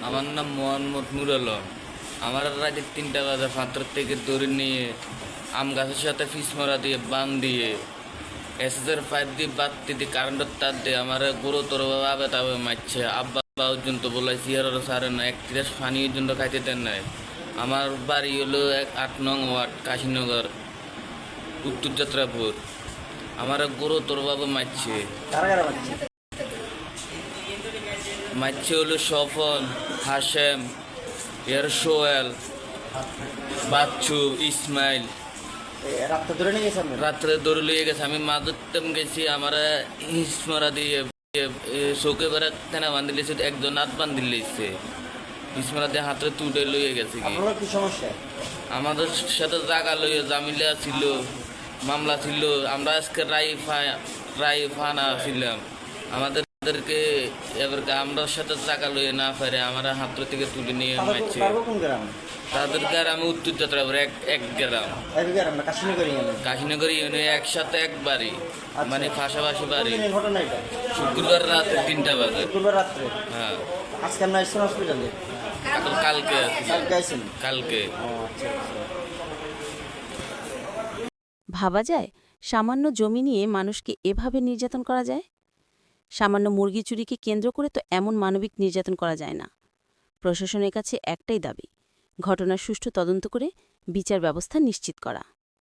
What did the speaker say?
আমার নাম মোহাম্মদ নুর আলম। আমার রাতে 3টা বাজে ফাতর থেকে দড়ি নিয়ে আম গাছের সাথে ফিসমরা দিয়ে বান দিয়ে এসএসের পাইপ দিয়ে বাতি দিয়ে কারেন্টের তার দিয়ে আমার গুরুতরভাবে আবে তাবে মারছে। আব্বা পর্যন্ত বলাইছি আর সারে না 31 পানি পর্যন্ত খাইতে দেন নাই। আমার বাড়ি হলো 8 নং ওয়ার্ড কাশীনগর উত্তর যাত্রাপুর। আমার গুরুতরভাবে মারছে। মারছে হলো স্বপন, হাশেম, সোহেল, বাচ্চু, ইসমাইল। রাত্রে দৌড়ে লিয়ে গেছে। আমি মা ধরতেম গেছি, আমার ইসমরা দিয়ে চৌকে বেড়া তেনা বান্ধি লিয়েছে, একজন হাত বান্ধি লিয়েছে। ইসমরা দিয়ে হাতে তুলে লইয়ে গেছে। কি সমস্যা? আমাদের সাথে জায়গা লইয়ে জামিলা ছিল, মামলা ছিল। আমরা আজকে রাই ফানা ছিলাম। আমাদেরকে এবারকে আমরা সাথে জায়গা লইয়ে না পারে আমার হাত থেকে তুলে নিয়ে মারছে। তাদেরকে আর আমি উত্তর যাত্রাপুর এক গ্রাম কাশীনগর ইউনিয়নে একসাথে একবারই, মানে পাশাপাশি বাড়ি। শুক্রবার রাতে 3টা বাজে। হ্যাঁ, কালকে কালকে। ভাবা যায় সামান্য জমি নিয়ে মানুষকে এভাবে নির্যাতন করা যায়? সামান্য মুরগি চুরিকে কেন্দ্র করে তো এমন মানবিক নির্যাতন করা যায় না। প্রশাসনের কাছে একটাই দাবি, ঘটনার সুষ্ঠু তদন্ত করে বিচার ব্যবস্থা নিশ্চিত করা।